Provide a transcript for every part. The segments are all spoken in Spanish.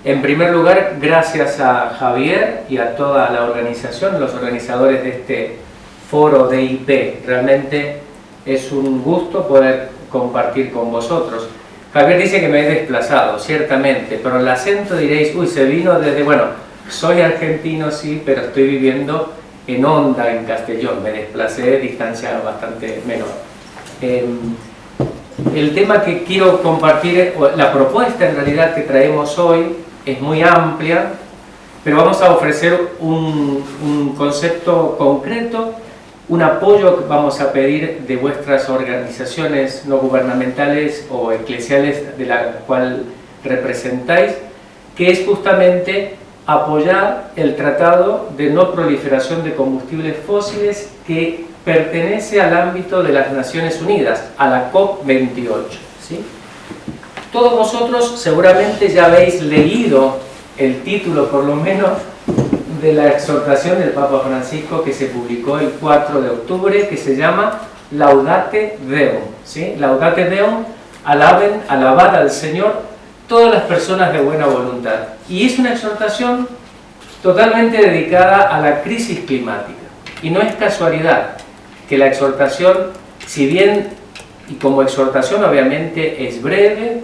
En primer lugar, gracias a Javier y a toda la organización, los organizadores de este foro DIP. Realmente es un gusto poder compartir con vosotros. Javier dice que me he desplazado, ciertamente, pero el acento diréis, uy, se vino desde, bueno, soy argentino, sí, pero estoy viviendo en Honda, en Castellón. Me desplacé, distancia bastante menor. El tema que quiero compartir, la propuesta en realidad que traemos hoy, es muy amplia, pero vamos a ofrecer un concepto concreto, un apoyo que vamos a pedir de vuestras organizaciones no gubernamentales o eclesiales de la cual representáis, que es justamente apoyar el Tratado de No Proliferación de Combustibles Fósiles que pertenece al ámbito de las Naciones Unidas, a la COP28. ¿Sí? Todos vosotros seguramente ya habéis leído el título, por lo menos, de la exhortación del Papa Francisco que se publicó el 4 de octubre, que se llama Laudate Deum. ¿Sí? Laudate Deum, alabad al Señor todas las personas de buena voluntad. Y es una exhortación totalmente dedicada a la crisis climática. Y no es casualidad que la exhortación, si bien y como exhortación obviamente es breve,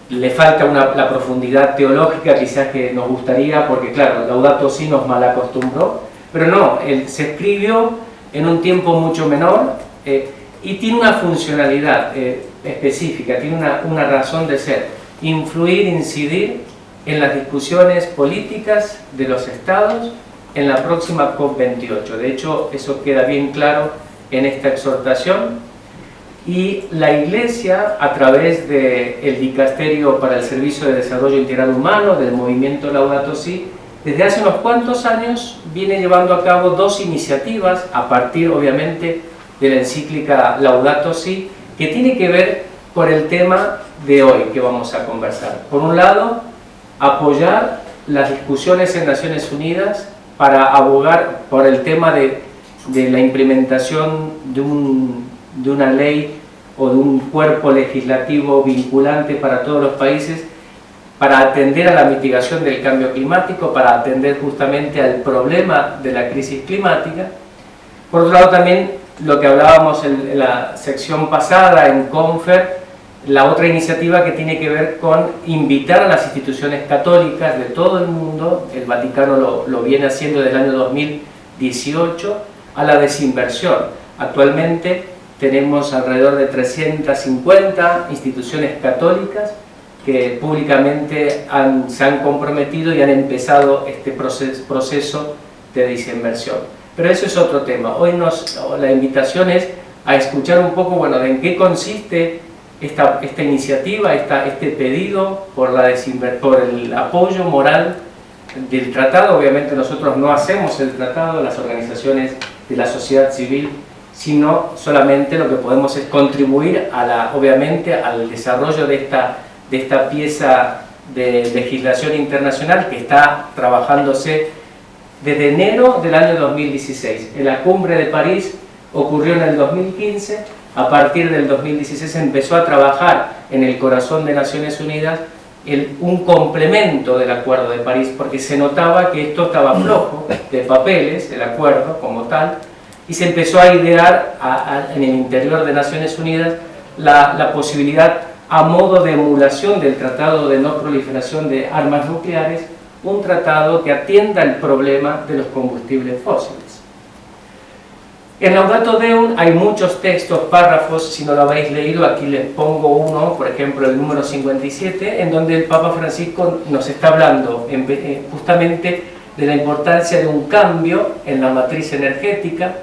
le falta la profundidad teológica quizás que nos gustaría, porque claro, Laudato Si nos malacostumbró, pero no, se escribió en un tiempo mucho menor y tiene una funcionalidad específica, tiene una razón de ser, influir, incidir en las discusiones políticas de los estados en la próxima COP28. De hecho, eso queda bien claro en esta exhortación. Y la Iglesia, a través del Dicasterio para el Servicio de Desarrollo Integral Humano, del movimiento Laudato Si, desde hace unos cuantos años viene llevando a cabo dos iniciativas, a partir obviamente de la encíclica Laudato Si, que tiene que ver con el tema de hoy que vamos a conversar. Por un lado, apoyar las discusiones en Naciones Unidas para abogar por el tema de la implementación de una ley o de un cuerpo legislativo vinculante para todos los países para atender a la mitigación del cambio climático, para atender justamente al problema de la crisis climática. Por otro lado también lo que hablábamos en la sección pasada en Confer, la otra iniciativa que tiene que ver con invitar a las instituciones católicas de todo el mundo, el Vaticano lo viene haciendo desde el año 2018, a la desinversión. Actualmente tenemos alrededor de 350 instituciones católicas que públicamente se han comprometido y han empezado este proceso de desinversión. Pero eso es otro tema. Hoy la invitación es a escuchar un poco, bueno, de en qué consiste esta iniciativa, este pedido por el apoyo moral del tratado. Obviamente nosotros no hacemos el tratado, las organizaciones de la sociedad civil, sino solamente lo que podemos es contribuir obviamente al desarrollo de esta pieza de legislación internacional que está trabajándose desde enero del año 2016. En la cumbre de París ocurrió en el 2015, a partir del 2016 se empezó a trabajar en el corazón de Naciones Unidas un complemento del Acuerdo de París, porque se notaba que esto estaba flojo de papeles, el acuerdo como tal, y se empezó a idear en el interior de Naciones Unidas la posibilidad, a modo de emulación del Tratado de No Proliferación de Armas Nucleares, un tratado que atienda el problema de los combustibles fósiles. En Laudato Deum hay muchos textos, párrafos, si no lo habéis leído, aquí les pongo uno, por ejemplo el número 57, en donde el Papa Francisco nos está hablando justamente de la importancia de un cambio en la matriz energética,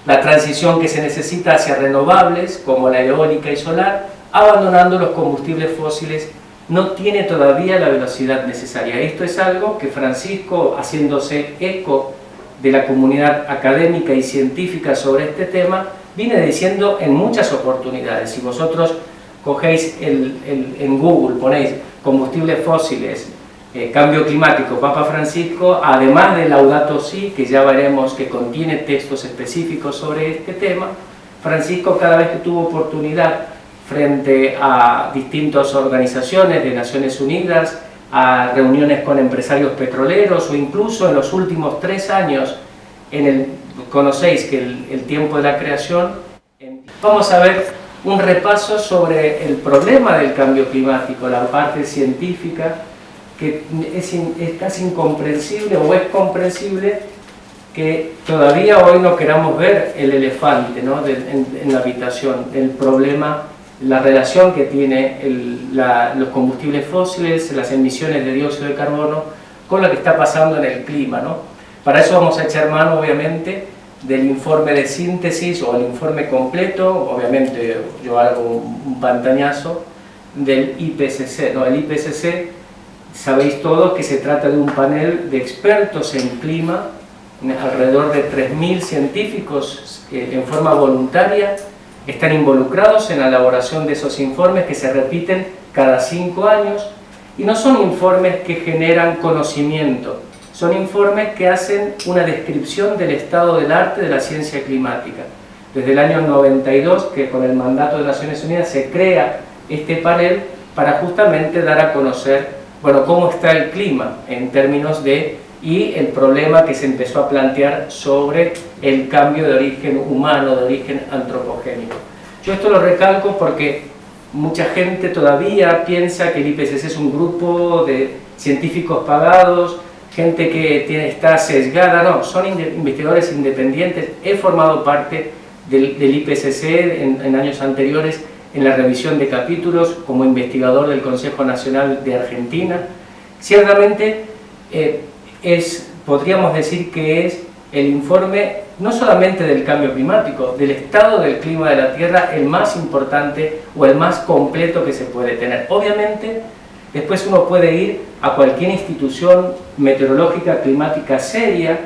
la transición que se necesita hacia renovables como la eólica y solar, abandonando los combustibles fósiles, no tiene todavía la velocidad necesaria. Esto es algo que Francisco, haciéndose eco de la comunidad académica y científica sobre este tema, viene diciendo en muchas oportunidades. Si vosotros cogéis en Google, ponéis combustibles fósiles, cambio climático, Papa Francisco, además de Laudato Si, que ya veremos que contiene textos específicos sobre este tema, Francisco, cada vez que tuvo oportunidad frente a distintas organizaciones de Naciones Unidas, a reuniones con empresarios petroleros o incluso en los últimos 3 años, conocéis que el tiempo de la creación, vamos a ver un repaso sobre el problema del cambio climático, la parte científica, que es casi incomprensible o es comprensible que todavía hoy no queramos ver el elefante, ¿no?, en la habitación, el problema, la relación que tiene los combustibles fósiles, las emisiones de dióxido de carbono, con lo que está pasando en el clima, ¿no? Para eso vamos a echar mano, obviamente, del informe de síntesis o el informe completo, obviamente yo hago un pantallazo, del IPCC, ¿no? El IPCC, sabéis todos que se trata de un panel de expertos en clima, alrededor de 3.000 científicos que en forma voluntaria están involucrados en la elaboración de esos informes que se repiten cada 5 años, y no son informes que generan conocimiento, son informes que hacen una descripción del estado del arte de la ciencia climática. Desde el año 92, que con el mandato de Naciones Unidas se crea este panel para justamente dar a conocer, bueno, cómo está el clima en términos y el problema que se empezó a plantear sobre el cambio de origen humano, de origen antropogénico. Yo esto lo recalco porque mucha gente todavía piensa que el IPCC es un grupo de científicos pagados, gente que está sesgada. No, son investigadores independientes. He formado parte del IPCC en años anteriores en la revisión de capítulos como investigador del Consejo Nacional de Argentina. Ciertamente podríamos decir que es el informe no solamente del cambio climático, del estado del clima de la Tierra, el más importante o el más completo que se puede tener. Obviamente, después uno puede ir a cualquier institución meteorológica climática seria,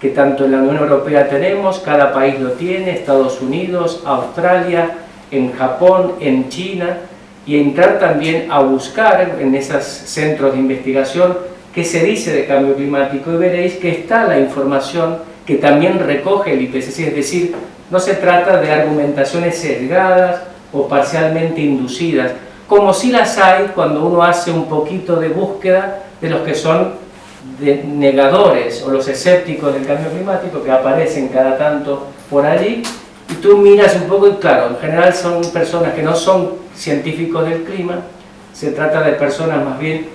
que tanto en la Unión Europea tenemos, cada país lo tiene, Estados Unidos, Australia, en Japón, en China, y entrar también a buscar en esos centros de investigación qué se dice de cambio climático, y veréis que está la información que también recoge el IPCC, es decir, no se trata de argumentaciones sesgadas o parcialmente inducidas, como si las hay cuando uno hace un poquito de búsqueda de los que son negadores o los escépticos del cambio climático, que aparecen cada tanto por allí, y tú miras un poco y claro, en general son personas que no son científicos del clima, se trata de personas más bien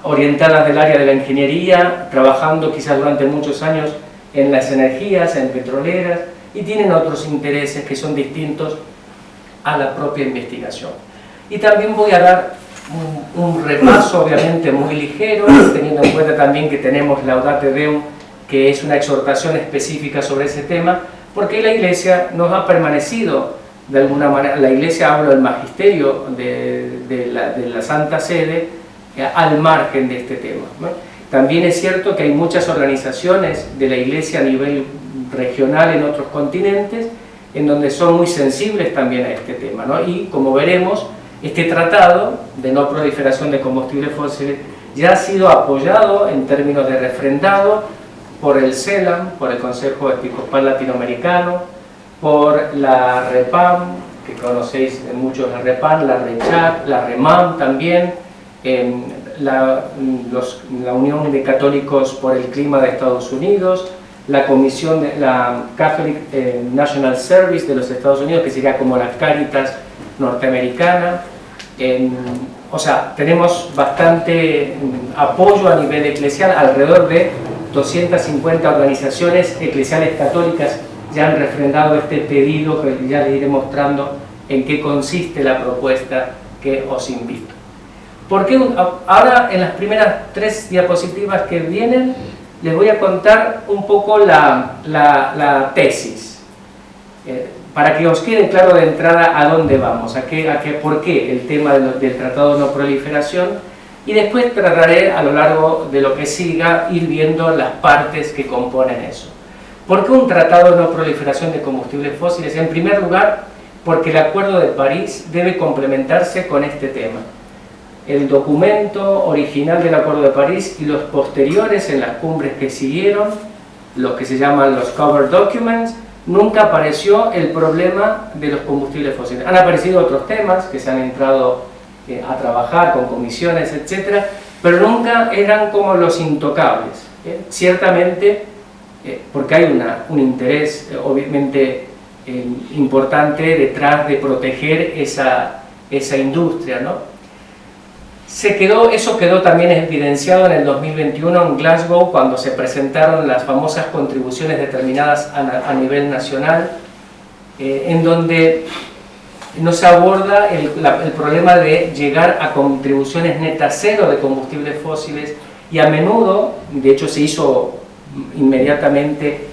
orientadas del área de la ingeniería, trabajando quizás durante muchos años en las energías, en petroleras, y tienen otros intereses que son distintos a la propia investigación. Y también voy a dar un repaso obviamente muy ligero, teniendo en cuenta también que tenemos Laudate Deum, que es una exhortación específica sobre ese tema, porque la Iglesia nos ha permanecido de alguna manera, la Iglesia habla del magisterio de la Santa Sede, al margen de este tema, ¿no? También es cierto que hay muchas organizaciones de la Iglesia a nivel regional en otros continentes en donde son muy sensibles también a este tema, ¿no? Y como veremos, este tratado de no proliferación de combustibles fósiles ya ha sido apoyado en términos de refrendado por el CELAM, por el Consejo Episcopal Latinoamericano, por la REPAM, que conocéis muchos la REPAM, la RECHAC, la REMAM también, la Unión de Católicos por el Clima de Estados Unidos, la Comisión de la Catholic National Service de los Estados Unidos, que sería como la Cáritas norteamericana. O sea, tenemos bastante apoyo a nivel eclesial, alrededor de 250 organizaciones eclesiales católicas ya han refrendado este pedido, que ya les iré mostrando en qué consiste la propuesta que os invito. Porque ahora en las primeras 3 diapositivas que vienen les voy a contar un poco la tesis, para que os quede claro de entrada a dónde vamos, por qué el tema del Tratado de No Proliferación, y después trataré a lo largo de lo que siga ir viendo las partes que componen eso. ¿Por qué un Tratado de No Proliferación de Combustibles Fósiles? En primer lugar, porque el Acuerdo de París debe complementarse con este tema. El documento original del Acuerdo de París y los posteriores en las cumbres que siguieron, los que se llaman los Cover Documents, nunca apareció el problema de los combustibles fósiles. Han aparecido otros temas que se han entrado a trabajar con comisiones, etc., pero nunca eran como los intocables. Ciertamente, porque hay un interés obviamente importante detrás de proteger esa industria, ¿no? Eso quedó también evidenciado en el 2021 en Glasgow, cuando se presentaron las famosas contribuciones determinadas a nivel nacional, en donde no se aborda el problema de llegar a contribuciones netas cero de combustibles fósiles, y a menudo, de hecho se hizo inmediatamente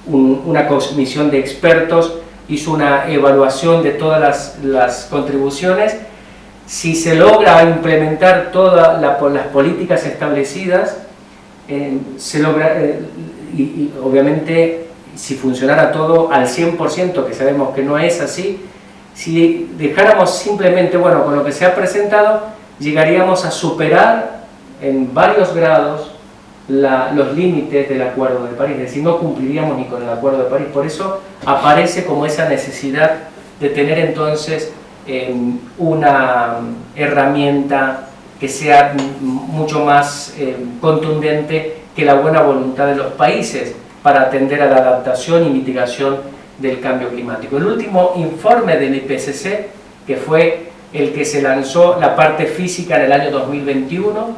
una comisión de expertos, hizo una evaluación de todas las contribuciones. Si se logra implementar todas las políticas establecidas, se logra, y obviamente si funcionara todo al 100%, que sabemos que no es así, si dejáramos simplemente, bueno, con lo que se ha presentado, llegaríamos a superar en varios grados los límites del Acuerdo de París, es decir, no cumpliríamos ni con el Acuerdo de París. Por eso aparece como esa necesidad de tener entonces una herramienta que sea mucho más contundente que la buena voluntad de los países para atender a la adaptación y mitigación del cambio climático. El último informe del IPCC, que fue el que se lanzó la parte física en el año 2021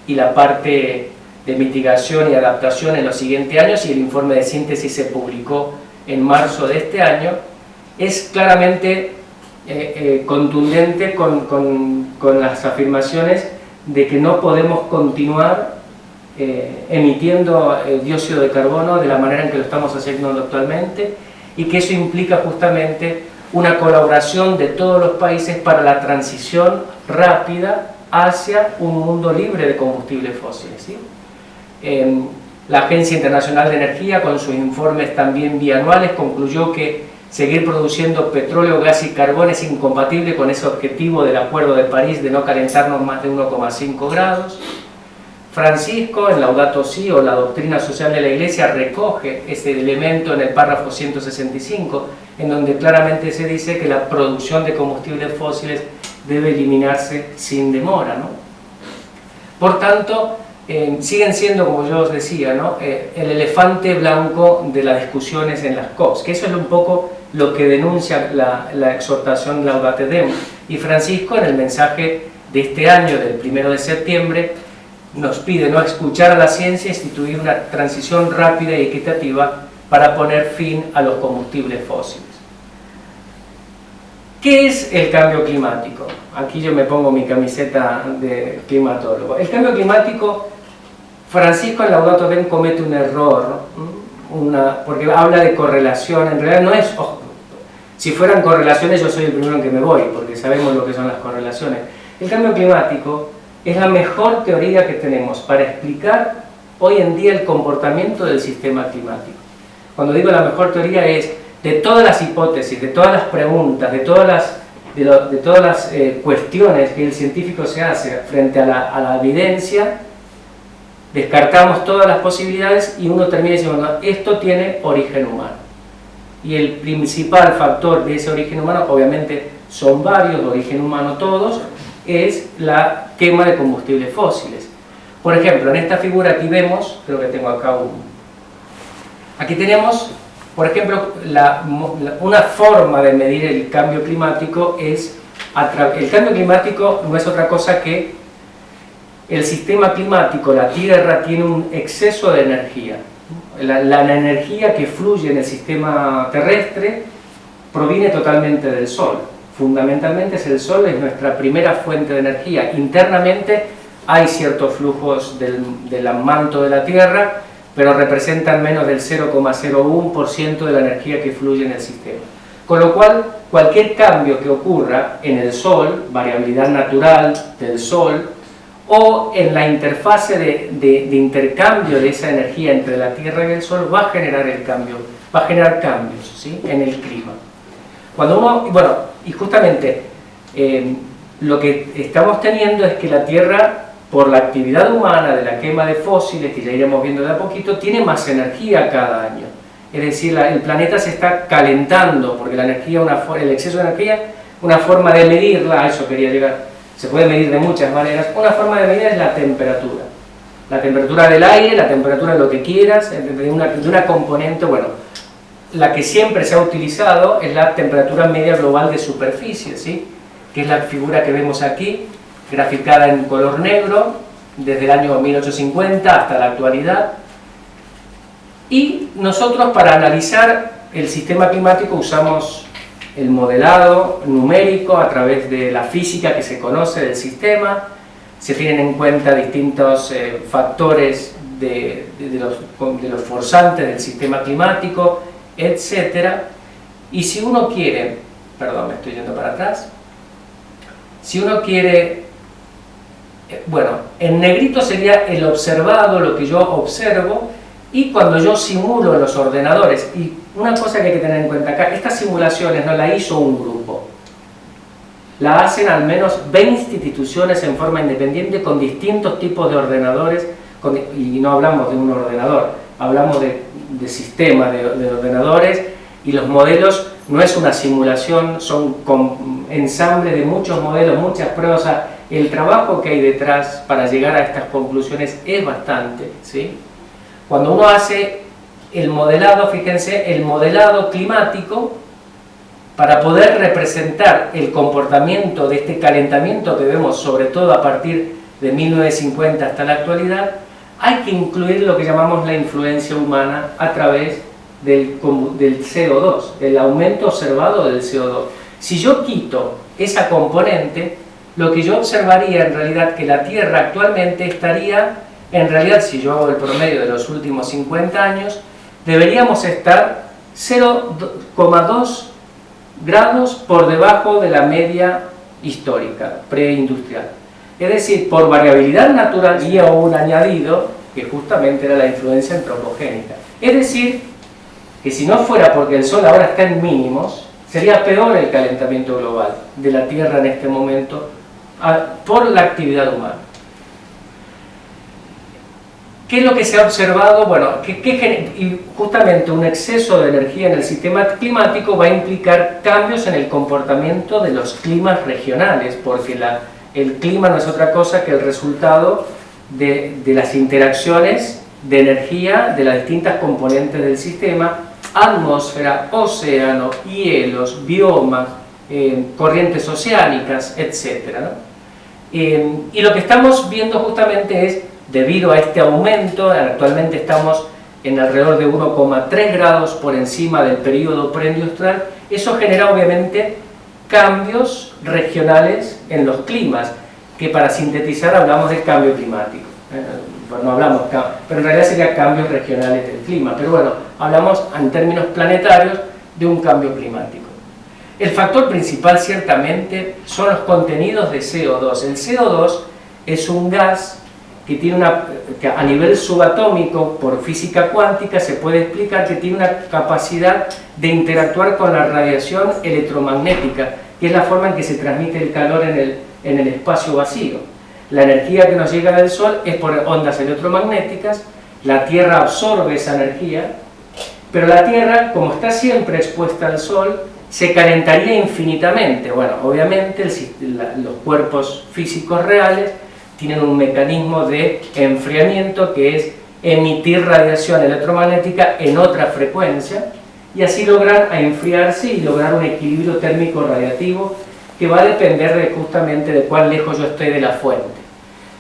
y la parte de mitigación y adaptación en los siguientes años, y el informe de síntesis se publicó en marzo de este año, es claramente contundente con las afirmaciones de que no podemos continuar emitiendo dióxido de carbono de la manera en que lo estamos haciendo actualmente, y que eso implica justamente una colaboración de todos los países para la transición rápida hacia un mundo libre de combustibles fósiles, ¿sí? La Agencia Internacional de Energía, con sus informes también bianuales, concluyó que seguir produciendo petróleo, gas y carbón es incompatible con ese objetivo del Acuerdo de París de no calentarnos más de 1,5 grados. Francisco, en Laudato Si, o la doctrina social de la Iglesia, recoge ese elemento en el párrafo 165, en donde claramente se dice que la producción de combustibles fósiles debe eliminarse sin demora, ¿no? Por tanto, siguen siendo, como yo os decía, ¿no?, el elefante blanco de las discusiones en las COPs, que eso es un poco lo que denuncia la exhortación Laudate Deum. Y Francisco, en el mensaje de este año, del 1 de septiembre, nos pide no escuchar a la ciencia e instituir una transición rápida y equitativa para poner fin a los combustibles fósiles. ¿Qué es el cambio climático? Aquí yo me pongo mi camiseta de climatólogo. El cambio climático, Francisco en Laudato Deum comete un error, porque habla de correlación. En realidad no es, ojo, si fueran correlaciones yo soy el primero en que me voy, porque sabemos lo que son las correlaciones. El cambio climático es la mejor teoría que tenemos para explicar hoy en día el comportamiento del sistema climático. Cuando digo la mejor teoría es de todas las hipótesis, de todas las preguntas, de todas las cuestiones que el científico se hace frente a la evidencia, descartamos todas las posibilidades y uno termina diciendo, no, esto tiene origen humano. Y el principal factor de ese origen humano, obviamente son varios, de origen humano todos, es la quema de combustibles fósiles. Por ejemplo, en esta figura aquí vemos, creo que tengo acá aquí tenemos, por ejemplo, una forma de medir el cambio climático es, el cambio climático no es otra cosa que el sistema climático, la Tierra, tiene un exceso de energía. La energía que fluye en el sistema terrestre proviene totalmente del Sol. Fundamentalmente es el Sol, es nuestra primera fuente de energía. Internamente hay ciertos flujos del manto de la Tierra, pero representan menos del 0,01% de la energía que fluye en el sistema. Con lo cual, cualquier cambio que ocurra en el Sol, variabilidad natural del Sol, o en la interfase de intercambio de esa energía entre la Tierra y el Sol, va a generar cambios, ¿sí?, en el clima. Y justamente lo que estamos teniendo es que la Tierra, por la actividad humana de la quema de fósiles, que ya iremos viendo de a poquito, tiene más energía cada año. Es decir, el planeta se está calentando, porque la energía, el exceso de energía, una forma de medirla, a eso quería llegar, se puede medir de muchas maneras. Una forma de medir es la temperatura. La temperatura del aire, la temperatura de lo que quieras, de una componente, bueno, la que siempre se ha utilizado es la temperatura media global de superficie, ¿sí? Que es la figura que vemos aquí, graficada en color negro, desde el año 1850 hasta la actualidad. Y nosotros, para analizar el sistema climático, usamos el modelado numérico a través de la física que se conoce del sistema. Se tienen en cuenta distintos factores de los forzantes del sistema climático, etc. Y si uno quiere, perdón, me estoy yendo para atrás, si uno quiere, bueno, en negrito sería el observado, lo que yo observo, y cuando yo simulo en los ordenadores. Y una cosa que hay que tener en cuenta acá, estas simulaciones no la hizo un grupo, la hacen al menos 20 instituciones en forma independiente con distintos tipos de ordenadores, y no hablamos de un ordenador, hablamos de sistemas de ordenadores, y los modelos no es una simulación, son ensamble de muchos modelos, muchas pruebas. O sea, el trabajo que hay detrás para llegar a estas conclusiones es bastante, ¿sí? Cuando uno hace el modelado, fíjense, el modelado climático, para poder representar el comportamiento de este calentamiento que vemos sobre todo a partir de 1950 hasta la actualidad, hay que incluir lo que llamamos la influencia humana a través del CO2, el aumento observado del CO2. Si yo quito esa componente, lo que yo observaría en realidad que la Tierra actualmente estaría, en realidad, si yo hago el promedio de los últimos 50 años, deberíamos estar 0,2 grados por debajo de la media histórica, preindustrial. Es decir, por variabilidad natural y a un añadido que justamente era la influencia antropogénica. Es decir, que si no fuera porque el Sol ahora está en mínimos, sería peor el calentamiento global de la Tierra en este momento por la actividad humana. ¿Qué es lo que se ha observado? Bueno, y justamente un exceso de energía en el sistema climático va a implicar cambios en el comportamiento de los climas regionales, porque el clima no es otra cosa que el resultado de las interacciones de energía de las distintas componentes del sistema: atmósfera, océano, hielos, biomas, corrientes oceánicas, etc., ¿no? Y lo que estamos viendo justamente es, debido a este aumento, actualmente estamos en alrededor de 1,3 grados por encima del periodo preindustrial, eso genera obviamente cambios regionales en los climas, que para sintetizar hablamos del cambio climático. Bueno, no hablamos, pero en realidad serían cambios regionales del clima, pero bueno, hablamos en términos planetarios de un cambio climático. El factor principal ciertamente son los contenidos de CO2. El CO2 es un gas que tiene que a nivel subatómico, por física cuántica, se puede explicar que tiene una capacidad de interactuar con la radiación electromagnética, que es la forma en que se transmite el calor en el espacio vacío. La energía que nos llega del Sol es por ondas electromagnéticas, la Tierra absorbe esa energía, pero la Tierra, como está siempre expuesta al Sol, se calentaría infinitamente. Bueno, obviamente los cuerpos físicos reales tienen un mecanismo de enfriamiento que es emitir radiación electromagnética en otra frecuencia, y así lograr enfriarse y lograr un equilibrio térmico radiativo que va a depender justamente de cuán lejos yo estoy de la fuente.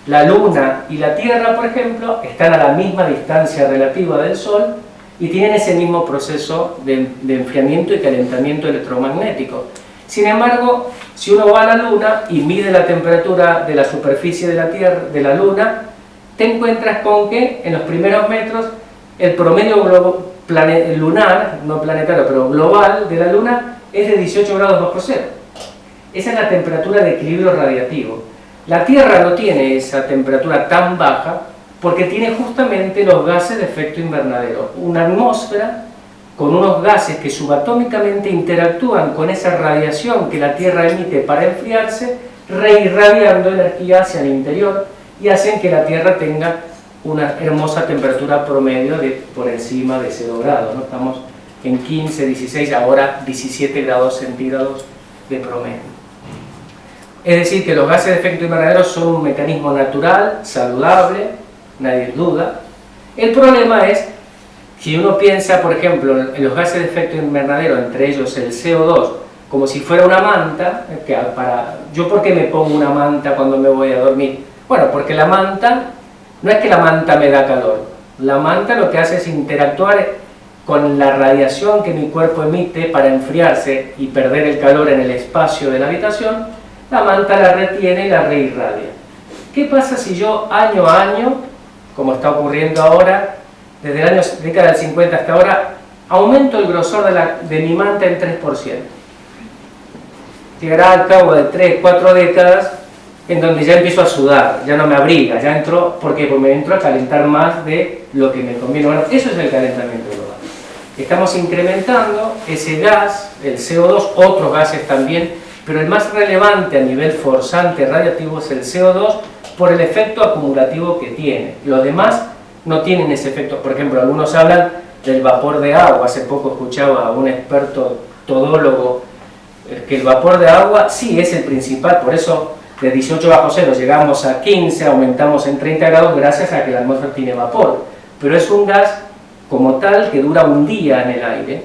La Luna y la Tierra, por ejemplo, están a la misma distancia relativa del Sol y tienen ese mismo proceso de enfriamiento y calentamiento electromagnético. Sin embargo, si uno va a la Luna y mide la temperatura de la superficie de la Tierra, de la Luna, te encuentras con que en los primeros metros el promedio lunar, no planetario, pero global de la Luna es de 18 grados bajo cero. Esa es la temperatura de equilibrio radiativo. La Tierra no tiene esa temperatura tan baja porque tiene justamente los gases de efecto invernadero, una atmósfera con unos gases que subatómicamente interactúan con esa radiación que la Tierra emite para enfriarse, reirradiando energía hacia el interior, y hacen que la Tierra tenga una hermosa temperatura promedio por encima de 0 grados, ¿no? Estamos en 15, 16, ahora 17 grados centígrados de promedio. Es decir, que los gases de efecto invernadero son un mecanismo natural, saludable, nadie duda. El problema es, si uno piensa, por ejemplo, en los gases de efecto invernadero, entre ellos el CO2, como si fuera una manta, ¿yo por qué me pongo una manta cuando me voy a dormir? Bueno, porque la manta, no es que la manta me da calor, la manta lo que hace es interactuar con la radiación que mi cuerpo emite para enfriarse y perder el calor en el espacio de la habitación. La manta la retiene y la reirradia. ¿Qué pasa si yo año a año, como está ocurriendo ahora, desde la década del 50 hasta ahora, aumento el grosor de mi manta en 3%? Llegará al cabo de 3, 4 décadas en donde ya empiezo a sudar, ya no me abriga, ya entro, porque me entro a calentar más de lo que me conviene. Bueno, eso es el calentamiento global. Estamos incrementando ese gas, el CO2, otros gases también, pero el más relevante a nivel forzante radiactivo es el CO2 por el efecto acumulativo que tiene. Los demás no tienen ese efecto. Por ejemplo, algunos hablan del vapor de agua. Hace poco escuchaba a un experto todólogo que el vapor de agua sí es el principal, por eso de 18 bajo cero llegamos a 15, aumentamos en 30 grados gracias a que la atmósfera tiene vapor. Pero es un gas como tal que dura un día en el aire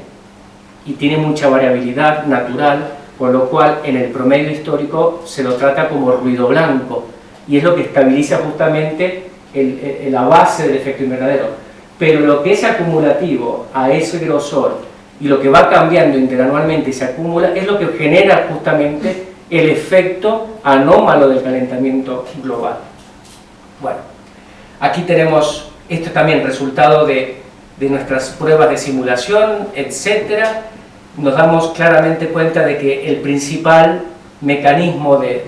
y tiene mucha variabilidad natural, con lo cual en el promedio histórico se lo trata como ruido blanco y es lo que estabiliza justamente la base del efecto invernadero. Pero lo que es acumulativo a ese grosor y lo que va cambiando interanualmente y se acumula es lo que genera justamente el efecto anómalo del calentamiento global. Bueno, aquí tenemos esto también resultado de nuestras pruebas de simulación, etcétera. Nos damos claramente cuenta de que el principal mecanismo de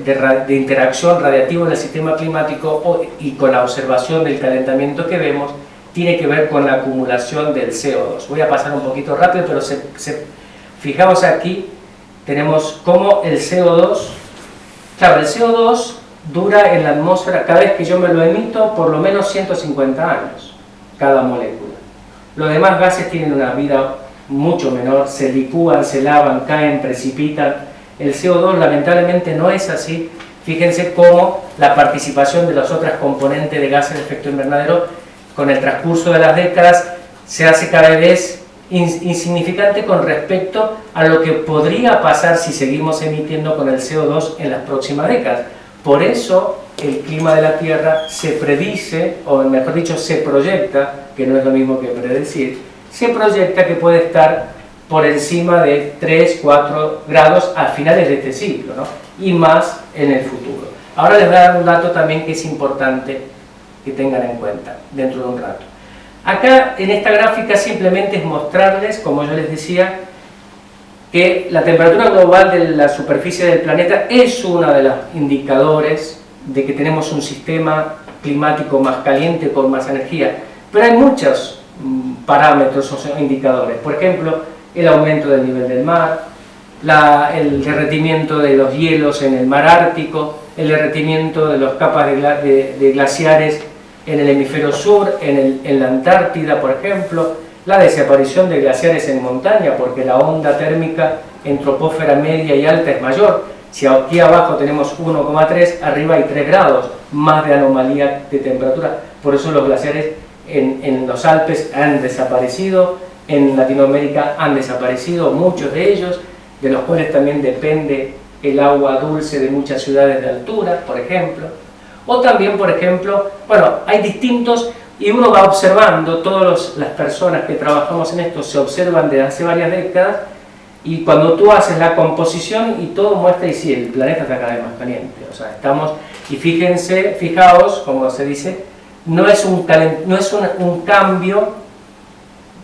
interacción radiactivo en el sistema climático y con la observación del calentamiento que vemos tiene que ver con la acumulación del CO2. Voy a pasar un poquito rápido, pero fijamos aquí, tenemos cómo el CO2, claro, el CO2 dura en la atmósfera, cada vez que yo me lo emito, por lo menos 150 años, cada molécula. Los demás gases tienen una vida mucho menor, se licúan, se lavan, caen, precipitan. El CO2 lamentablemente no es así. Fíjense cómo la participación de las otras componentes de gases de efecto invernadero con el transcurso de las décadas se hace cada vez insignificante con respecto a lo que podría pasar si seguimos emitiendo con el CO2 en las próximas décadas. Por eso el clima de la Tierra se predice, o mejor dicho, se proyecta, que no es lo mismo que predecir, se proyecta que puede estar por encima de 3, 4 grados a finales de este siglo, ¿no? Y más en el futuro. Ahora les voy a dar un dato también que es importante que tengan en cuenta dentro de un rato. Acá en esta gráfica simplemente es mostrarles, como yo les decía, que la temperatura global de la superficie del planeta es uno de los indicadores de que tenemos un sistema climático más caliente con más energía, pero hay muchos parámetros o indicadores. Por ejemplo, el aumento del nivel del mar, el derretimiento de los hielos en el mar Ártico, el derretimiento de las capas de glaciares en el hemisferio sur, en la Antártida, por ejemplo, la desaparición de glaciares en montaña, porque la onda térmica en troposfera media y alta es mayor. Si aquí abajo tenemos 1,3, arriba hay 3 grados más de anomalía de temperatura. Por eso los glaciares en los Alpes han desaparecido, en Latinoamérica han desaparecido muchos de ellos, de los cuales también depende el agua dulce de muchas ciudades de altura, por ejemplo. O también, por ejemplo, bueno, hay distintos, y uno va observando, todas las personas que trabajamos en esto se observan desde hace varias décadas, y cuando tú haces la composición y todo muestra, y sí, el planeta está cada vez más caliente, o sea, estamos, y fijaos, como se dice, no es un cambio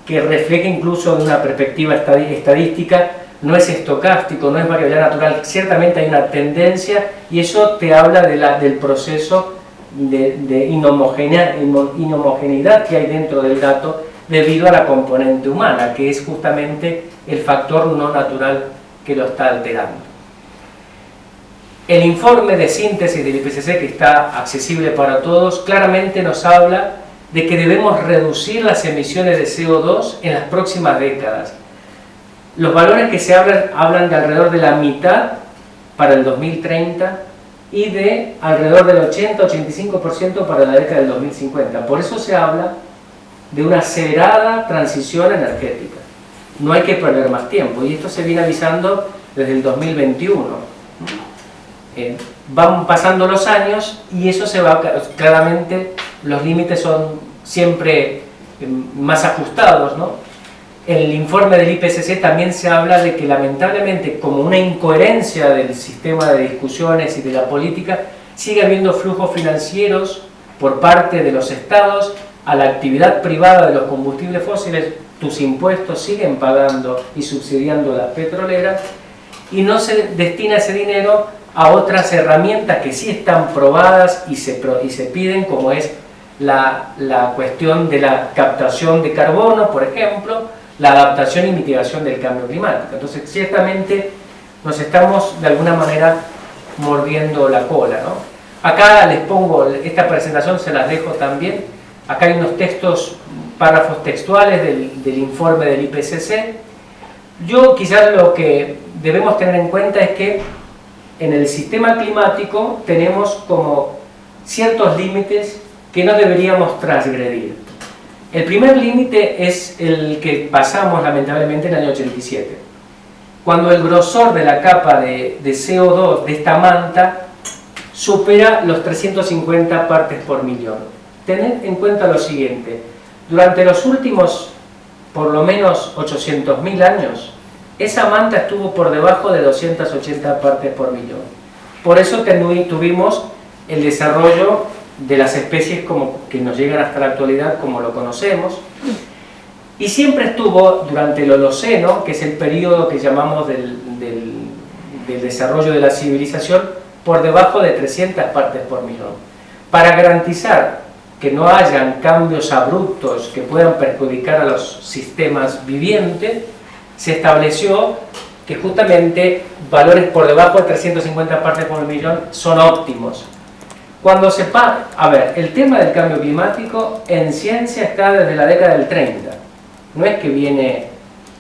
que refleje incluso de una perspectiva estadística, no es estocástico, no es variabilidad natural, ciertamente hay una tendencia y eso te habla del proceso de inhomogeneidad que hay dentro del dato debido a la componente humana, que es justamente el factor no natural que lo está alterando. El informe de síntesis del IPCC, que está accesible para todos, claramente nos habla de que debemos reducir las emisiones de CO2 en las próximas décadas. Los valores que se hablan de alrededor de la mitad para el 2030 y de alrededor del 80-85% para la década del 2050. Por eso se habla de una acelerada transición energética. No hay que perder más tiempo, y esto se viene avisando desde el 2021. Van pasando los años y eso se va, claramente los límites son siempre más ajustados, ¿no? En el informe del IPCC también se habla de que lamentablemente, como una incoherencia del sistema de discusiones y de la política, sigue habiendo flujos financieros por parte de los estados a la actividad privada de los combustibles fósiles. Tus impuestos siguen pagando y subsidiando las petroleras, y no se destina ese dinero a otras herramientas que sí están probadas y se piden, como es la cuestión de la captación de carbono, por ejemplo, la adaptación y mitigación del cambio climático. Entonces, ciertamente nos estamos de alguna manera mordiendo la cola, ¿no? Acá les pongo, esta presentación se las dejo también. Acá hay unos textos, párrafos textuales del informe del IPCC. Yo quizás lo que debemos tener en cuenta es que en el sistema climático tenemos como ciertos límites que no deberíamos transgredir. El primer límite es el que pasamos lamentablemente en el año 87, cuando el grosor de la capa de CO2 de esta manta supera los 350 partes por millón. Tened en cuenta lo siguiente: durante los últimos por lo menos 800.000 años, esa manta estuvo por debajo de 280 partes por millón. Por eso tuvimos el desarrollo de las especies que nos llegan hasta la actualidad como lo conocemos, y siempre estuvo durante el Holoceno, que es el periodo que llamamos del desarrollo de la civilización, por debajo de 300 partes por millón. Para garantizar que no hayan cambios abruptos que puedan perjudicar a los sistemas vivientes, se estableció que justamente valores por debajo de 350 partes por millón son óptimos. Cuando a ver, el tema del cambio climático en ciencia está desde la década del 30, no es que viene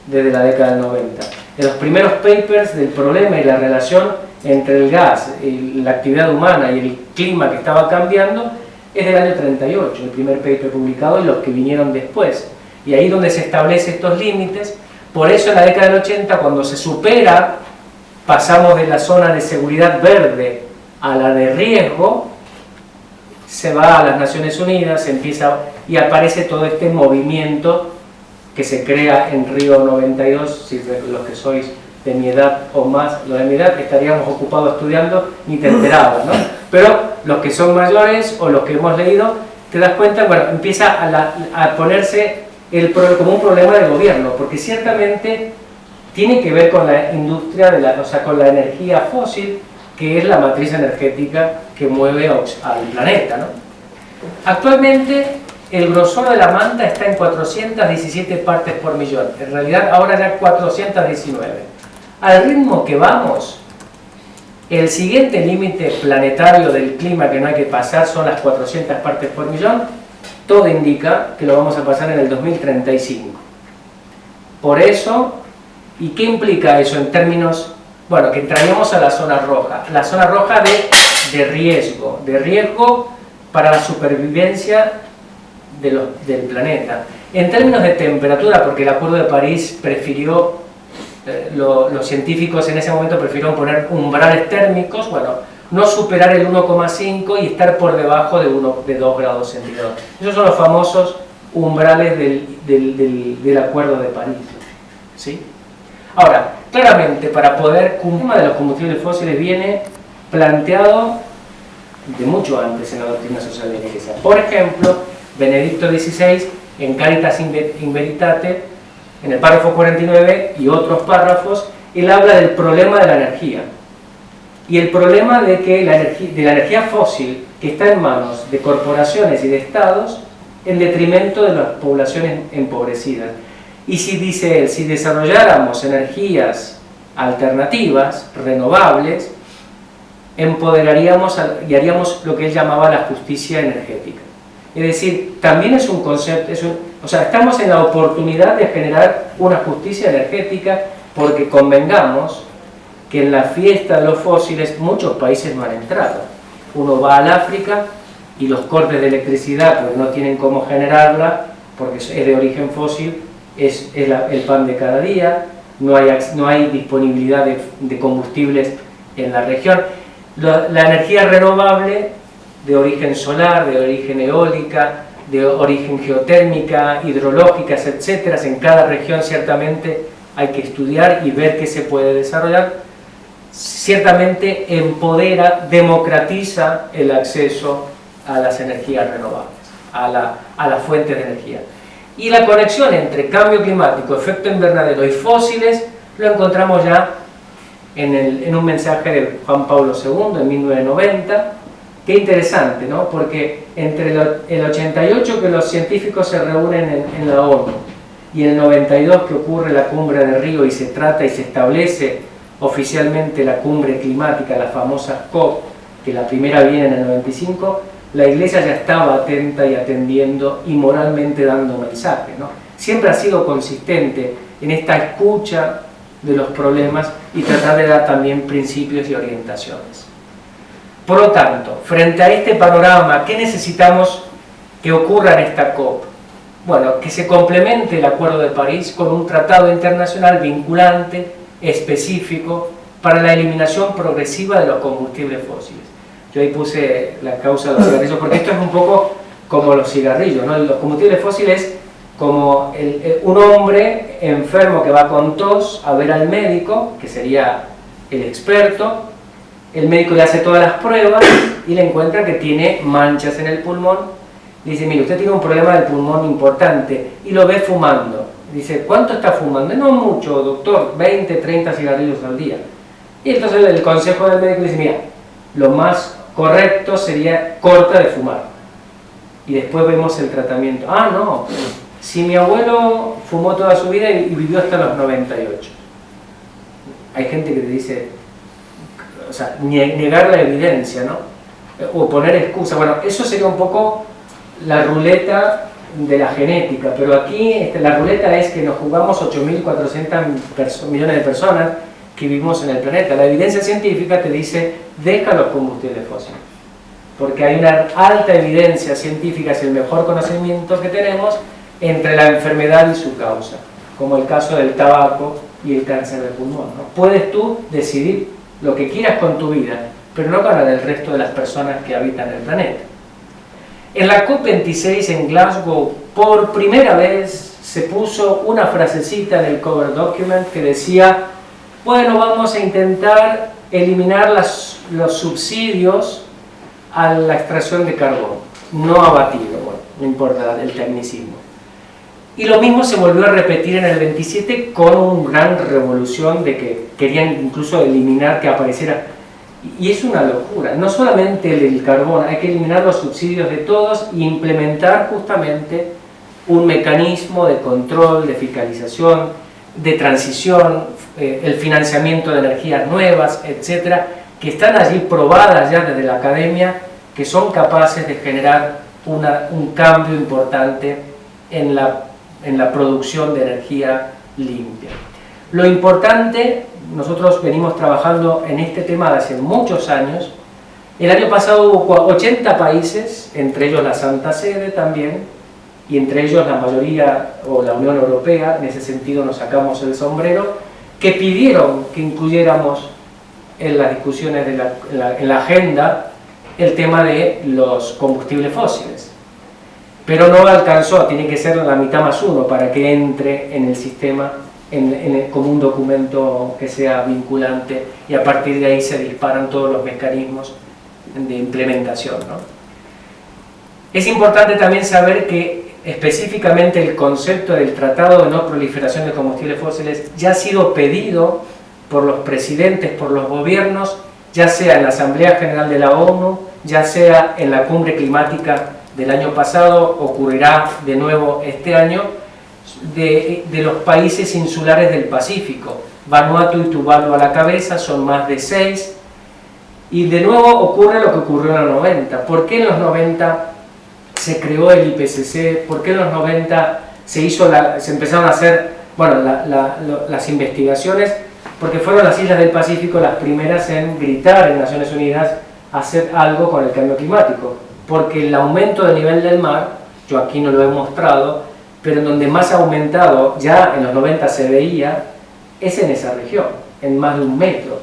desde la década del 90. En los primeros papers del problema y la relación entre el gas, la actividad humana y el clima que estaba cambiando es del año 38, el primer paper publicado, y los que vinieron después. Y ahí donde se establecen estos límites. Por eso en la década del 80, cuando se supera, pasamos de la zona de seguridad verde a la de riesgo, se va a las Naciones Unidas, y aparece todo este movimiento que se crea en Río 92. Si los que sois de mi edad o más, los de mi edad, estaríamos ocupados estudiando, ni te enterabas, ¿no? Pero los que son mayores o los que hemos leído, te das cuenta, bueno, empieza a ponerse como un problema de gobierno, porque ciertamente tiene que ver con la industria, con la energía fósil, que es la matriz energética que mueve al planeta, ¿no? Actualmente el grosor de la manta está en 417 partes por millón, en realidad ahora ya 419. Al ritmo que vamos, el siguiente límite planetario del clima que no hay que pasar son las 400 partes por millón. Todo indica que lo vamos a pasar en el 2035. Por eso, ¿y qué implica eso en términos? Bueno, que entraríamos a la zona roja de riesgo para la supervivencia del planeta. En términos de temperatura, porque el Acuerdo de París prefirió, los científicos en ese momento prefirieron poner umbrales térmicos, bueno, no superar el 1,5 y estar por debajo de 2 grados centígrados. Esos son los famosos umbrales del Acuerdo de París, ¿sí? Ahora, claramente, para poder cumplir el tema de los combustibles fósiles viene planteado de mucho antes en la doctrina social de la Iglesia. Por ejemplo, Benedicto XVI, en Caritas in Veritate, en el párrafo 49 y otros párrafos, él habla del problema de la energía. Y el problema de que la energía fósil que está en manos de corporaciones y de estados en detrimento de las poblaciones empobrecidas. Y dice él, si desarrolláramos energías alternativas, renovables, empoderaríamos y haríamos lo que él llamaba la justicia energética. Es decir, también es un concepto, estamos en la oportunidad de generar una justicia energética, porque convengamos que en la fiesta de los fósiles muchos países no han entrado. Uno va al África y los cortes de electricidad, porque no tienen cómo generarla, porque es de origen fósil, es el pan de cada día, no hay disponibilidad de combustibles en la región. La energía renovable de origen solar, de origen eólica, de origen geotérmica, hidrológicas, etcétera, en cada región ciertamente hay que estudiar y ver qué se puede desarrollar. Ciertamente empodera, democratiza el acceso a las energías renovables, a las fuentes de energía. Y la conexión entre cambio climático, efecto invernadero y fósiles lo encontramos ya en un mensaje de Juan Pablo II en 1990. Qué interesante, ¿no? Porque entre el 88, que los científicos se reúnen en la ONU, y el 92, que ocurre la cumbre de Río y se trata y se establece oficialmente la cumbre climática, la famosa COP, que la primera viene en el 95, la Iglesia ya estaba atenta y atendiendo y moralmente dando mensajes, ¿no? Siempre ha sido consistente en esta escucha de los problemas y tratar de dar también principios y orientaciones. Por lo tanto, frente a este panorama, ¿qué necesitamos que ocurra en esta COP? Bueno, que se complemente el Acuerdo de París con un tratado internacional vinculante, específico, para la eliminación progresiva de los combustibles fósiles. Yo ahí puse la causa de los cigarrillos, porque esto es un poco como los cigarrillos, ¿no? Los combustibles fósiles, como un hombre enfermo que va con tos a ver al médico, que sería el experto. El médico le hace todas las pruebas y le encuentra que tiene manchas en el pulmón. Dice, mire, usted tiene un problema del pulmón importante, y lo ve fumando. Dice, ¿cuánto está fumando? No mucho, doctor, 20, 30 cigarrillos al día. Y entonces el consejo del médico dice, mira, lo más correcto sería corta de fumar. Y después vemos el tratamiento. Ah, no, si mi abuelo fumó toda su vida y vivió hasta los 98. Hay gente que te dice, o sea, negar la evidencia, ¿no? O poner excusa. Bueno, eso sería un poco la ruleta de la genética, pero aquí la ruleta es que nos jugamos 8.400 millones de personas que vivimos en el planeta. La evidencia científica te dice, deja los combustibles fósiles, porque hay una alta evidencia científica, es el mejor conocimiento que tenemos entre la enfermedad y su causa, como el caso del tabaco y el cáncer de pulmón, ¿no? Puedes tú decidir lo que quieras con tu vida, pero no para el resto de las personas que habitan el planeta. En la COP26 en Glasgow, por primera vez se puso una frasecita en el cover document que decía, bueno, vamos a intentar eliminar los subsidios a la extracción de carbón, no abatido, bueno, no importa el tecnicismo. Y lo mismo se volvió a repetir en el 27 con una gran revolución de que querían incluso eliminar que apareciera. Y es una locura, no solamente el carbón, hay que eliminar los subsidios de todos e implementar justamente un mecanismo de control, de fiscalización, de transición, el financiamiento de energías nuevas, etcétera, que están allí probadas ya desde la academia, que son capaces de generar un cambio importante en la producción de energía limpia. Lo importante, nosotros venimos trabajando en este tema desde hace muchos años. El año pasado hubo 80 países, entre ellos la Santa Sede también, y entre ellos la mayoría, o la Unión Europea, en ese sentido nos sacamos el sombrero, que pidieron que incluyéramos en las discusiones en la agenda el tema de los combustibles fósiles. Pero no alcanzó, tiene que ser la mitad más uno para que entre en el sistema como un documento que sea vinculante, y a partir de ahí se disparan todos los mecanismos de implementación, ¿no? Es importante también saber que específicamente el concepto del Tratado de No Proliferación de Combustibles Fósiles ya ha sido pedido por los presidentes, por los gobiernos, ya sea en la Asamblea General de la ONU, ya sea en la Cumbre Climática del año pasado, ocurrirá de nuevo este año, de los países insulares del Pacífico. Vanuatu y Tuvalu a la cabeza, son más de 6, y de nuevo ocurre lo que ocurrió en los 90. ¿Por qué en los 90 se creó el IPCC? ¿Por qué en los 90 se empezaron a hacer, bueno, las investigaciones? porque fueron las islas del Pacífico las primeras en gritar en Naciones Unidas hacer algo con el cambio climático, porque el aumento del nivel del mar, yo aquí no lo he mostrado, pero en donde más ha aumentado, ya en los 90 se veía, es en esa región, en más de 1 metro.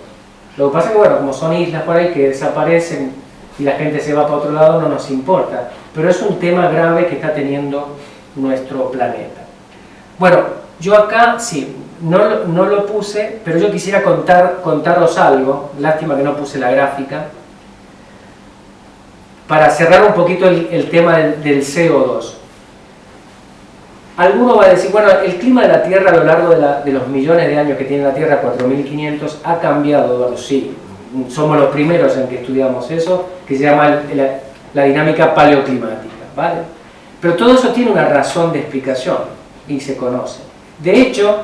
Lo que pasa es que, bueno, como son islas por ahí que desaparecen y la gente se va para otro lado, no nos importa, pero es un tema grave que está teniendo nuestro planeta. Bueno, yo acá, sí, no lo puse, pero yo quisiera contaros algo, lástima que no puse la gráfica, para cerrar un poquito el tema del CO2. Alguno va a decir, bueno, el clima de la Tierra a lo largo de los millones de años que tiene la Tierra, 4.500, ha cambiado, Eduardo. Sí, somos los primeros en que estudiamos eso, que se llama la dinámica paleoclimática, ¿vale? Pero todo eso tiene una razón de explicación y se conoce. De hecho,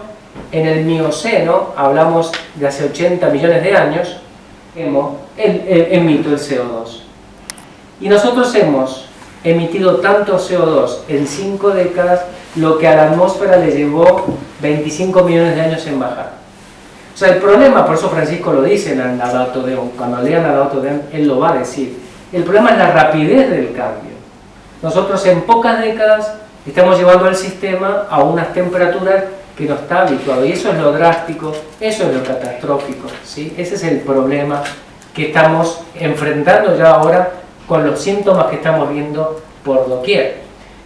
en el Mioceno, hablamos de hace 80 millones de años, emitió el CO2. Y nosotros hemos emitido tanto CO2 en 5 décadas, lo que a la atmósfera le llevó 25 millones de años en bajar. O sea, el problema, por eso Francisco lo dice en Adalto Deum, cuando lean Adalto Deum, él lo va a decir. El problema es la rapidez del cambio. Nosotros en pocas décadas estamos llevando al sistema a unas temperaturas que no está habituado, y eso es lo drástico, eso es lo catastrófico, ¿sí? Ese es el problema que estamos enfrentando ya ahora con los síntomas que estamos viendo por doquier.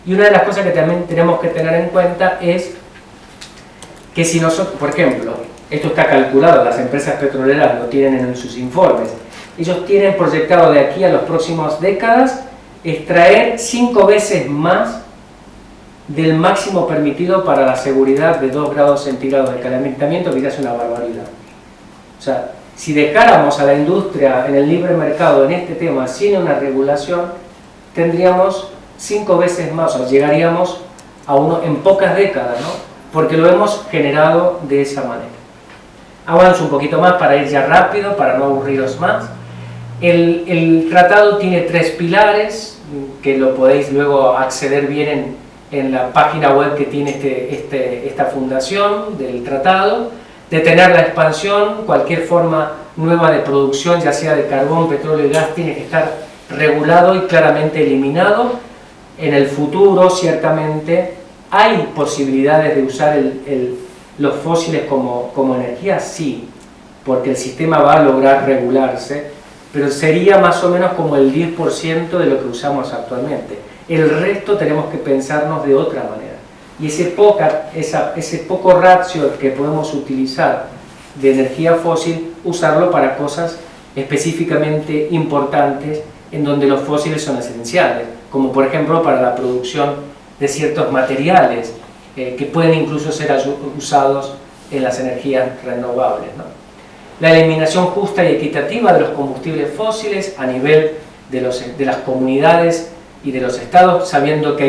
Y una de las cosas que también tenemos que tener en cuenta es que si nosotros, por ejemplo, esto está calculado, las empresas petroleras lo tienen en sus informes, ellos tienen proyectado de aquí a las próximas décadas extraer 5 veces más del máximo permitido para la seguridad de 2 grados centígrados de calentamiento, que ya es una barbaridad. O sea, si dejáramos a la industria en el libre mercado en este tema sin una regulación, tendríamos 5 veces más, o sea, llegaríamos a uno en pocas décadas, ¿no? Porque lo hemos generado de esa manera. Avanzo un poquito más para ir ya rápido, para no aburriros más. El tratado tiene 3 pilares, que lo podéis luego acceder bien en la página web que tiene esta fundación del tratado. Detener la expansión, cualquier forma nueva de producción, ya sea de carbón, petróleo y gas, tiene que estar regulado y claramente eliminado. En el futuro, ciertamente, hay posibilidades de usar los fósiles como energía, sí, porque el sistema va a lograr regularse, pero sería más o menos como el 10% de lo que usamos actualmente. El resto tenemos que pensarnos de otra manera. Y ese poco ratio que podemos utilizar de energía fósil, usarlo para cosas específicamente importantes en donde los fósiles son esenciales, como por ejemplo para la producción de ciertos materiales que pueden incluso ser usados en las energías renovables, ¿no? La eliminación justa y equitativa de los combustibles fósiles a nivel de las comunidades y de los estados, sabiendo que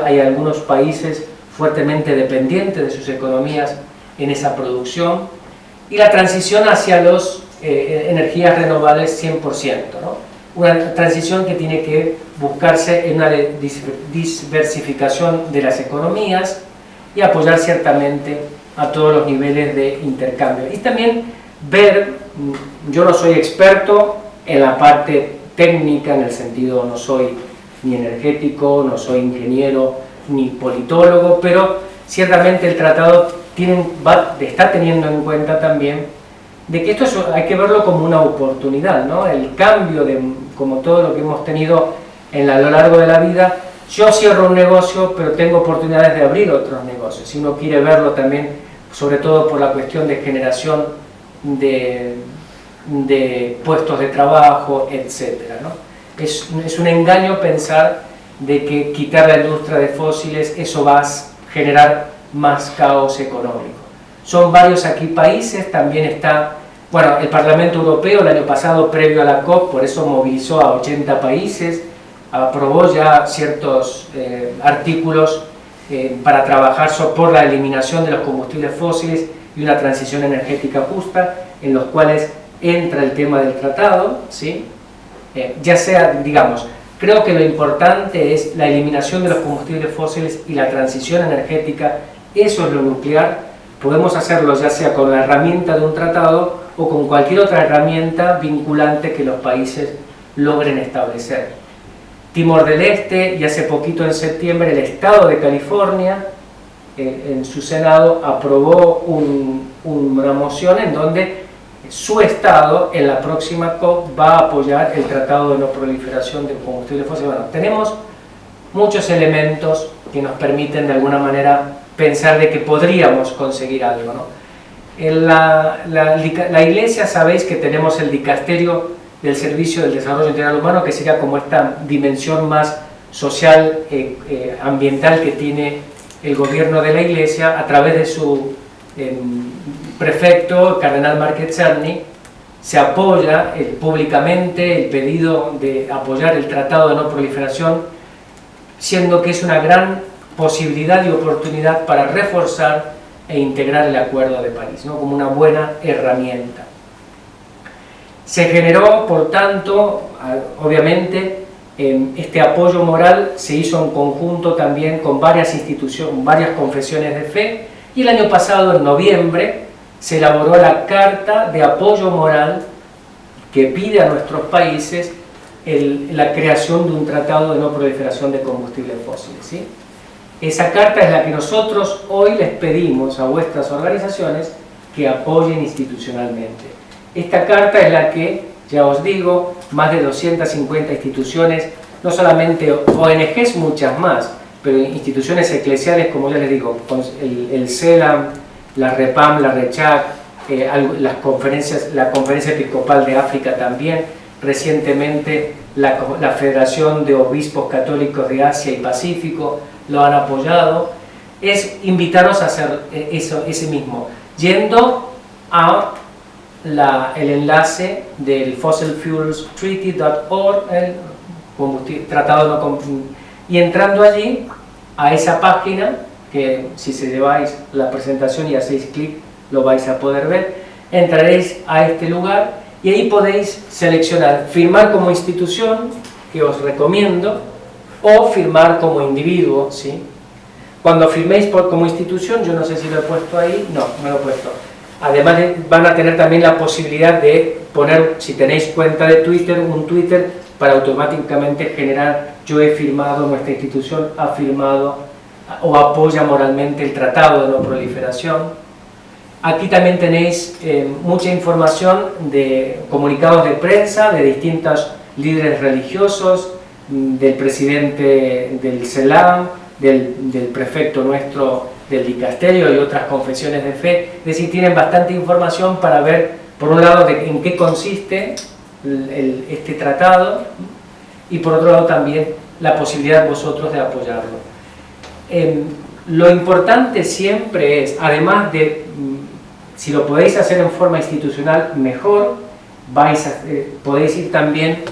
hay algunos países fuertemente dependientes de sus economías en esa producción, y la transición hacia las energías renovables 100%, ¿no? Una transición que tiene que buscarse en una diversificación de las economías y apoyar ciertamente a todos los niveles de intercambio. Y también ver, yo no soy experto en la parte técnica, en el sentido no soy ni energético, no soy ingeniero, ni politólogo, pero ciertamente el tratado está teniendo en cuenta también de que esto hay que verlo como una oportunidad, ¿no? El cambio, como todo lo que hemos tenido a lo largo de la vida, yo cierro un negocio, pero tengo oportunidades de abrir otros negocios. Si uno quiere verlo también, sobre todo por la cuestión de generación de puestos de trabajo, etcétera, ¿no? Es un engaño pensar de que quitar la industria de fósiles, eso va a generar más caos económico. Son varios aquí países, también está, bueno, el Parlamento Europeo el año pasado, previo a la COP, por eso movilizó a 80 países, aprobó ya ciertos artículos para trabajar por la eliminación de los combustibles fósiles y una transición energética justa, en los cuales entra el tema del tratado, ¿sí? Ya sea, digamos, creo que lo importante es la eliminación de los combustibles fósiles y la transición energética, eso es lo nuclear, podemos hacerlo ya sea con la herramienta de un tratado o con cualquier otra herramienta vinculante que los países logren establecer. Timor del Este, y hace poquito en septiembre el Estado de California, en su Senado, aprobó una moción en donde su Estado en la próxima COP va a apoyar el Tratado de No Proliferación de Combustibles Fósiles. Bueno, tenemos muchos elementos que nos permiten de alguna manera pensar de que podríamos conseguir algo, ¿no? En la Iglesia, sabéis que tenemos el dicasterio del Servicio del Desarrollo Integral Humano, que sería como esta dimensión más social, ambiental que tiene el gobierno de la Iglesia a través de su prefecto, el cardenal Márquez Czerny. Se apoya públicamente el pedido de apoyar el Tratado de No Proliferación, siendo que es una gran posibilidad y oportunidad para reforzar e integrar el Acuerdo de París, ¿no? Como una buena herramienta. Se generó, por tanto, obviamente, este apoyo moral se hizo en conjunto también con varias instituciones, varias confesiones de fe, y el año pasado, en noviembre, se elaboró la Carta de Apoyo Moral que pide a nuestros países la creación de un Tratado de No Proliferación de Combustibles Fósiles, ¿sí? Esa carta es la que nosotros hoy les pedimos a vuestras organizaciones que apoyen institucionalmente. Esta carta es la que, ya os digo, más de 250 instituciones, no solamente ONGs, muchas más, pero instituciones eclesiales, como ya les digo, el CELAM, la REPAM, la RECHAC, las conferencias, la Conferencia Episcopal de África también, recientemente la Federación de Obispos Católicos de Asia y Pacífico lo han apoyado. Es invitaros a hacer ese mismo, yendo a el enlace del fossilfuelstreaty.org, y entrando allí a esa página, que si se lleváis la presentación y hacéis clic lo vais a poder ver, entraréis a este lugar y ahí podéis seleccionar firmar como institución, que os recomiendo, o firmar como individuo, ¿sí? Cuando firméis como institución, yo no sé si lo he puesto ahí, no lo he puesto. Además van a tener también la posibilidad de poner, si tenéis cuenta de Twitter, un Twitter para automáticamente generar: yo he firmado, nuestra institución ha firmado o apoya moralmente el Tratado de No Proliferación. Aquí también tenéis mucha información de comunicados de prensa de distintos líderes religiosos, del presidente del CELAM, del prefecto nuestro del dicasterio y otras confesiones de fe. Es decir, tienen bastante información para ver, por un lado, en qué consiste este tratado, y por otro lado también la posibilidad vosotros de apoyarlo. Lo importante siempre es, además de, si lo podéis hacer en forma institucional, mejor. Podéis ir también,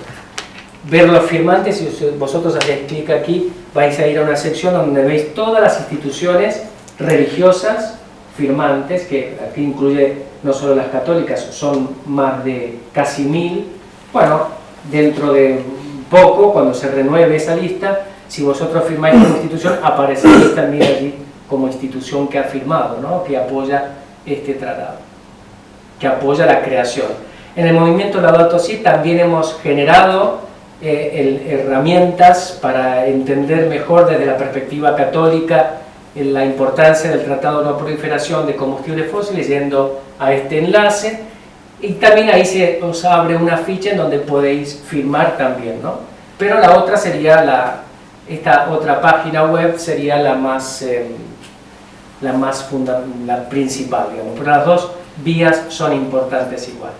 ver los firmantes. Si vosotros hacéis clic aquí, vais a ir a una sección donde veis todas las instituciones religiosas firmantes, que aquí incluye no solo las católicas, son más de casi 1000. Bueno, dentro de poco, cuando se renueve esa lista, si vosotros firmáis como institución, apareceréis también allí como institución que ha firmado, ¿no? Que apoya este tratado, que apoya la creación. En el movimiento Laudato Si también hemos generado herramientas para entender mejor desde la perspectiva católica la importancia del Tratado de No Proliferación de Combustibles Fósiles, yendo a este enlace, y también ahí se os abre una ficha en donde podéis firmar también, ¿no? Pero la otra sería esta otra página web sería la principal, digamos. Pero las dos vías son importantes igual.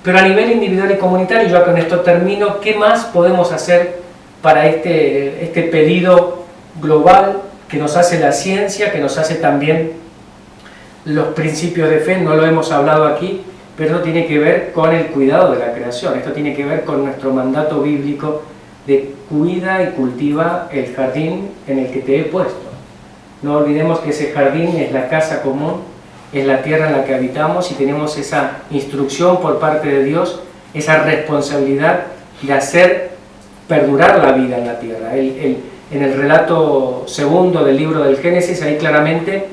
Pero a nivel individual y comunitario, yo con esto termino, ¿qué más podemos hacer para este pedido global que nos hace la ciencia, que nos hace también los principios de fe? No lo hemos hablado aquí, pero esto tiene que ver con el cuidado de la creación. Esto tiene que ver con nuestro mandato bíblico de cuida y cultiva el jardín en el que te he puesto. No olvidemos que ese jardín es la casa común, es la tierra en la que habitamos, y tenemos esa instrucción por parte de Dios, esa responsabilidad de hacer perdurar la vida en la tierra. En el relato segundo del libro del Génesis, ahí claramente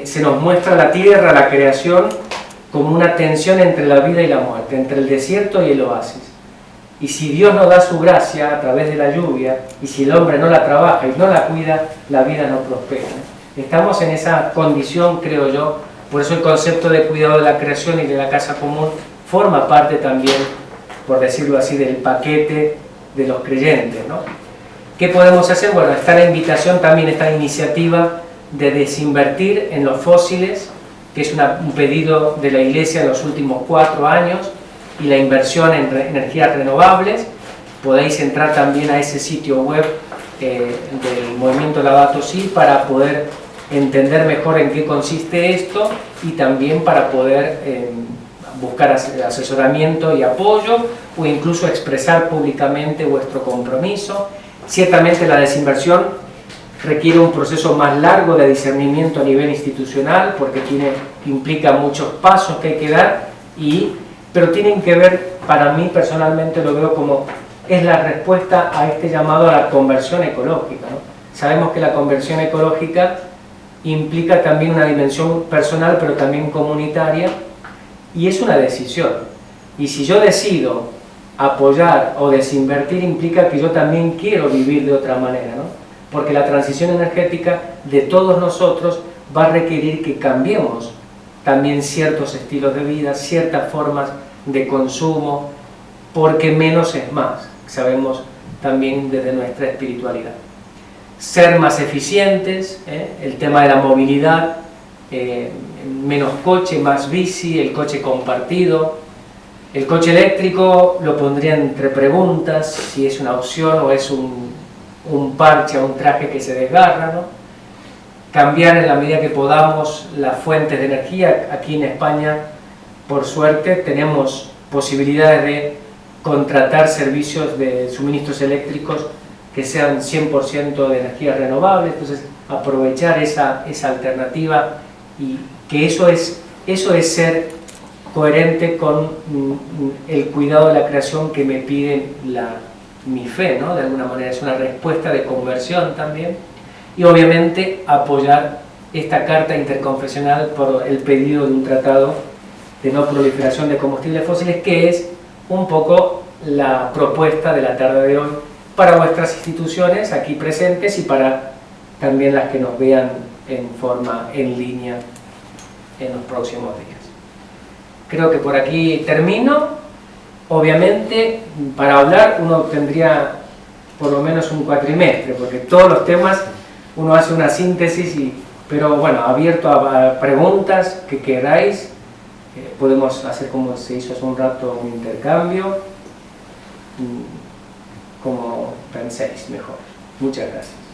se nos muestra la tierra, la creación, como una tensión entre la vida y la muerte, entre el desierto y el oasis. Y si Dios nos da su gracia a través de la lluvia, y si el hombre no la trabaja y no la cuida, la vida no prospera. Estamos en esa condición, creo yo. Por eso el concepto de cuidado de la creación y de la casa común forma parte también, por decirlo así, del paquete de los creyentes, ¿no? ¿Qué podemos hacer? Bueno, está la invitación también, esta iniciativa de desinvertir en los fósiles, que es un pedido de la Iglesia en los últimos 4 años, y la inversión en energías renovables. Podéis entrar también a ese sitio web del movimiento Laudato Si para poder entender mejor en qué consiste esto y también para poder buscar asesoramiento y apoyo o incluso expresar públicamente vuestro compromiso. Ciertamente la desinversión requiere un proceso más largo de discernimiento a nivel institucional porque implica muchos pasos que hay que dar, pero tienen que ver, para mí personalmente lo veo como es la respuesta a este llamado a la conversión ecológica, ¿no? Sabemos que la conversión ecológica implica también una dimensión personal pero también comunitaria y es una decisión. Y si yo decido apoyar o desinvertir implica que yo también quiero vivir de otra manera, ¿no? Porque la transición energética de todos nosotros va a requerir que cambiemos también ciertos estilos de vida, ciertas formas de consumo, porque menos es más, sabemos también desde nuestra espiritualidad. Ser más eficientes, el tema de la movilidad, menos coche, más bici, el coche compartido. El coche eléctrico lo pondría entre preguntas, si es una opción o es un parche o un traje que se desgarra, ¿no? Cambiar en la medida que podamos las fuentes de energía. Aquí en España, por suerte, tenemos posibilidades de contratar servicios de suministros eléctricos que sean 100% de energías renovables, entonces aprovechar esa alternativa, y que eso es ser coherente con el cuidado de la creación que me pide mi fe, ¿no? De alguna manera es una respuesta de conversión también. Y obviamente apoyar esta carta interconfesional por el pedido de un tratado de no proliferación de combustibles fósiles, que es un poco la propuesta de la tarde de hoy para vuestras instituciones aquí presentes y para también las que nos vean en forma en línea en los próximos días. Creo que por aquí termino. Obviamente, para hablar uno tendría por lo menos un cuatrimestre, porque todos los temas uno hace una síntesis, pero bueno, abierto a preguntas que queráis. Podemos hacer como se hizo hace un rato, un intercambio, como penséis mejor. Muchas gracias.